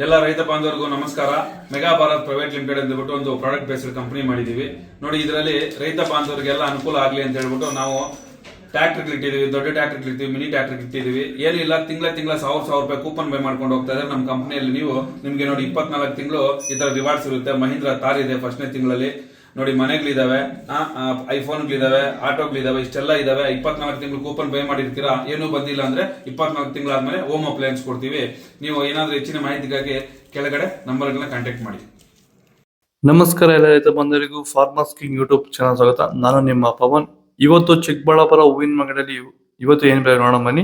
ಎಲ್ಲ ರೈತ ಬಾಂಧವರಿಗೂ ನಮಸ್ಕಾರ. ಮೆಗಾ ಭಾರತ್ ಪ್ರೈವೇಟ್ ಲಿಮಿಟೆಡ್ ಅಂದ್ಬಿಟ್ಟು ಒಂದು ಪ್ರಾಡಕ್ಟ್ ಬೇಸ್ಡ್ ಕಂಪನಿ ಮಾಡಿದೀವಿ ನೋಡಿ. ಇದರಲ್ಲಿ ರೈತ ಬಾಂಧವರಿಗೆಲ್ಲ ಅನುಕೂಲ ಆಗಲಿ ಅಂತ ಹೇಳ್ಬಿಟ್ಟು ನಾವು ಟ್ರ್ಯಾಕ್ಟರ್ ಇಟ್ಟಿದೀವಿ, ದೊಡ್ಡ ಟ್ರ್ಯಾಕ್ಟರ್ ಇಟ್ಟಿದೀವಿ, ಮಿನಿ ಟ್ರ್ಯಾಕ್ಟರ್ ಇಟ್ಟಿದೀವಿ. ಏನಿಲ್ಲ, ತಿಂಗಳ 1000 ರೂಪಾಯಿ ಕೂಪನ್ ಬೈ ಮಾಡ್ಕೊಂಡು ಹೋಗ್ತಾ ಇದ್ದಾರೆ ನಮ್ಮ ಕಂಪನಿಯಲ್ಲಿ. ನಿಮ್ಗೆ ನೋಡಿ 24 ತಿಂಗಳು ಈ ತರ ರಿವಾರ್ಡ್ಸ್ ಇರುತ್ತೆ. ಮಹೀಂದ್ರ ತಾರ್ ಇದೆ ಫಸ್ಟ್ನೇ ತಿಂಗಳಲ್ಲಿ ನೋಡಿ. ಮನೆಗಳಿದಾವೆ, ಐಫೋನ್ಗಳಿದಾವೆ, ಆಟೋಗಳಿದಾವೆ, ಇಷ್ಟೆಲ್ಲ ಇದಾವೆ. 24 ತಿಂಗಳು ಕೂಪನ್ ಬೈ ಮಾಡಿರ್ತೀರಾ, ಏನೂ ಬಂದಿಲ್ಲ ಅಂದ್ರೆ 24 ತಿಂಗಳಾದ್ಮೇಲೆ ಹೋಮ್ ಅಪ್ಲಯನ್ಸ್ ಕೊಡ್ತೀವಿ. ನೀವು ಏನಾದ್ರೂ ಹೆಚ್ಚಿನ ಮಾಹಿತಿಗಾಗಿ ಕೆಳಗಡೆ ನಂಬರ್ಗಳನ್ನ ಕಾಂಟ್ಯಾಕ್ಟ್ ಮಾಡಿ. ನಮಸ್ಕಾರ ಎಲ್ಲ ರೈತ ಬಂಧುಗಳಿಗೂ ಫಾರ್ಮರ್ಸ್ ಕಿಂಗ್ ಯೂಟ್ಯೂಬ್ ಚಾನಲ್ ಸ್ವಾಗತ. ನಾನು ನಿಮ್ಮ ಪವನ್. ಇವತ್ತು ಚಿಕ್ಕಬಳ್ಳಾಪುರ ಹೂವಿನ ಮಾರ್ಕೆಟಲ್ಲಿ ಇವತ್ತು ಏನು ಬೆಲೆ ನೋಡೋಣ ಬನ್ನಿ.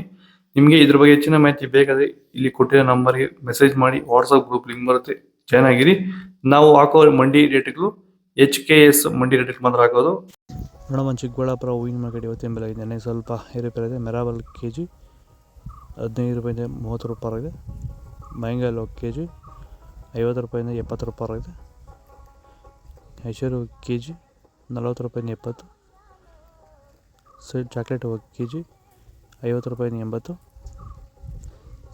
ನಿಮಗೆ ಇದ್ರ ಬಗ್ಗೆ ಹೆಚ್ಚಿನ ಮಾಹಿತಿ ಬೇಕಾದ್ರೆ ಇಲ್ಲಿ ಕೊಟ್ಟಿರೋ ನಂಬರ್ಗೆ ಮೆಸೇಜ್ ಮಾಡಿ, ವಾಟ್ಸ್ಆಪ್ ಗ್ರೂಪ್ ಲಿಂಕ್ ಬರುತ್ತೆ, ಜಾಯ್ನ್ ಆಗಿರಿ. ನಾವು ಹಾಕೋ ಮಂಡಿ ರೇಟ್ಗಳು HKS ಮಂಡಿ ರೇಟ್ ಮಾತ್ರ ಹಾಕೋದು. ನೋಡಮ್ಮ, ಚಿಕ್ಕಬಳ್ಳಾಪುರ ಹೂವಿನ ಮಾರ್ಕೆಟ್ ಇವತ್ತಿನ ಬೆಲೆ ಇದೆ. ನನಗೆ ಸ್ವಲ್ಪ ಏರುಪೇರು ಇದೆ. ಮೆರಾಬಲ್ KG 15 ರೂಪಾಯಿಂದ 30 ರೂಪಾಯಿ ಇದೆ. ಮೈಂಗಲ್ KG 50 ರೂಪಾಯಿಂದ 70 ರೂಪಾಯಿ ಇದೆ. ಐಶ್ವರ್ಯ KG 40 ರೂಪಾಯಿಂದ 70. ಚಾಕ್ಲೇಟ್ KG 50 ರೂಪಾಯಿಂದ 80.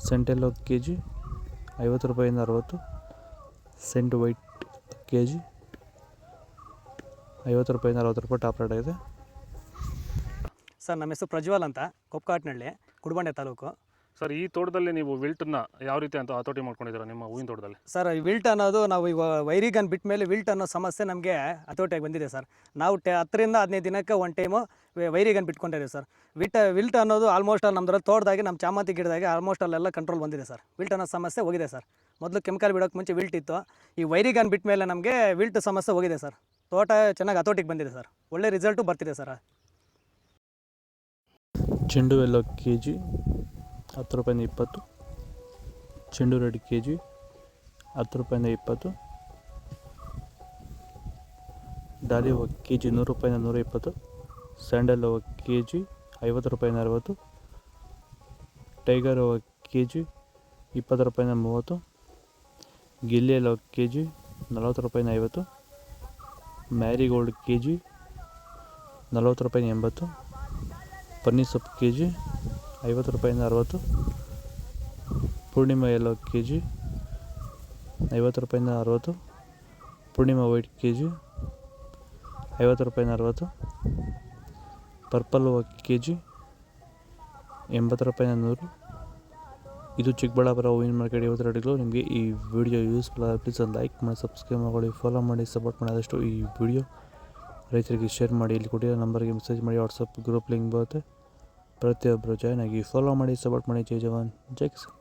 ಸೆಂಟೆಲ್ಲೋ KG 50 ರೂಪಾಯಿಂದ 60. ಸೆಂಟ್ ವೈಟ್ KG 50 ರೂಪಾಯಿಂದ 60 ರೂಪಾಯಿ ಟಾಪ್ ರೇಟ್ ಆಗಿದೆ. ಸರ್, ನಮ್ಮ ಹೆಸರು ಪ್ರಜ್ವಲ್ ಅಂತ, ಕೊಪ್ಕಾಟ್ನಳ್ಳಿ, ಕುಡಬಂಡೆ ತಾಲೂಕು. ಸರ್, ಈ ತೋಟದಲ್ಲಿ ನೀವು ವಿಲ್ಟನ್ನ ಯಾವ ರೀತಿ ಅಂತ ಹತೋಟಿ ಮಾಡ್ಕೊಂಡಿದ್ದೀರಾ ನಿಮ್ಮ ಹೂವಿನ ತೋಟದಲ್ಲಿ? ಸರ್, ಈ ವಿಲ್ಟ್ ಅನ್ನೋದು ನಾವು ಈಗ ವೈರಿಗನ್ ಬಿಟ್ಟ ಮೇಲೆ ವಿಲ್ಟ್ ಅನ್ನೋ ಸಮಸ್ಯೆ ನಮಗೆ ಹತೋಟಿಯಾಗಿ ಬಂದಿದೆ ಸರ್. ನಾವು 10 ರಿಂದ 15 ದಿನಕ್ಕೆ ಒಂದು ಟೈಮು ವೈರಿಗನ್ ಬಿಟ್ಕೊಂಡಿದ್ದೀವಿ ಸರ್. ವಿಲ್ಟ್ ಅನ್ನೋದು ಆಲ್ಮೋಸ್ಟ್ ನಮ್ಮದ್ರಲ್ಲಿ ತೋಟದಾಗಿ, ನಮ್ಮ ಚಾಮಂತಿ ಗಿಡದಾಗೆ ಆಲ್ಮೋಸ್ಟ್ ಅಲ್ಲೆಲ್ಲ ಕಂಟ್ರೋಲ್ ಬಂದಿದೆ ಸರ್. ವಿಲ್ಟ್ ಅನ್ನೋ ಸಮಸ್ಯೆ ಹೋಗಿದೆ ಸರ್. ಮೊದಲು ಕೆಮಿಕಲ್ ಬಿಡೋಕ್ಕೆ ಮುಂಚೆ ವಿಲ್ಟ್ ಇತ್ತು. ಈ ವೈರಿಗನ್ ಬಿಟ್ಟ ಮೇಲೆ ನಮಗೆ ವಿಲ್ಟ್ ಸಮಸ್ಯೆ ಹೋಗಿದೆ ಸರ್. ತೋಟ ಚೆನ್ನಾಗಿ ಹತೋಟಿಗೆ ಬಂದಿದೆ ಸರ್. ಒಳ್ಳೆ ರಿಸಲ್ಟು ಬರ್ತಿದೆ ಸರ್. ಚೆಂಡು ಎಲ್ಲೋ KG 10 ರೂಪಾಯಿಂದ 20. ಚೆಂಡು ರೆಡ್ KG 10 ರೂಪಾಯಿಂದ 20. ಡಾಲಿ ಹೂವು KG 100 ರೂಪಾಯಿಂದ 120. ಸ್ಯಾಂಡಲ್ ಹೂವು KG 50 ರೂಪಾಯಿಂದ 60. ಟೈಗರ್ ಹೂವು KG 20 ರೂಪಾಯಿಂದ 30. ಗಿಲ್ಲಿ ಹೂವು KG 40 ರೂಪಾಯಿಂದ 50. ಮ್ಯಾರಿಗೋಲ್ಡ್ KG 40 ರೂಪಾಯಿಂದ 80. ಪನ್ನೀರ್ ಸೊಪ್ಪು KG 50 ರೂಪಾಯಿಂದ 60. ಪೂರ್ಣಿಮಾ ಎಲ್ಲೋ KG 50 ರೂಪಾಯಿಂದ 60. ಪೂರ್ಣಿಮಾ ವೈಟ್ KG 50 ರೂಪಾಯಿಂದ 60. ಪರ್ಪಲ್ ಹೂವು KG 80 ರೂಪಾಯಿಂದ 100. ಇದು ಚಿಕ್ಕಬಳ್ಳಾಪುರ ಹೂವಿನ ಮಾರ್ಕೆಟ್ ಇವತ್ತು ರೇಟ್ಗಳು. ನಿಮಗೆ ಈ ವಿಡಿಯೋ ಯೂಸ್ಫುಲ್ ಆಗಿ ಪ್ಲೀಸ್ ಒಂದು ಲೈಕ್ ಮಾಡಿ, ಸಬ್ಸ್ಕ್ರೈಬ್ ಮಾಡಿ, ಫಾಲೋ ಮಾಡಿ, ಸಪೋರ್ಟ್ ಮಾಡಿ. ಆದಷ್ಟು ಈ ವಿಡಿಯೋ ರೈತರಿಗೆ ಶೇರ್ ಮಾಡಿ. ಇಲ್ಲಿ ಕೊಟ್ಟಿರೋ ನಂಬರ್ಗೆ ಮೆಸೇಜ್ ಮಾಡಿ, ವಾಟ್ಸಪ್ ಗ್ರೂಪ್ ಲಿಂಕ್ ಬರುತ್ತೆ. ಪ್ರತಿಯೊಬ್ಬರು ಜಾಯ್ನ್ ಆಗಿ ಫಾಲೋ ಮಾಡಿ, ಸಪೋರ್ಟ್ ಮಾಡಿ. ಜೈ ಜವಾನ್, ಜೈ ಕಿಸಾನ್.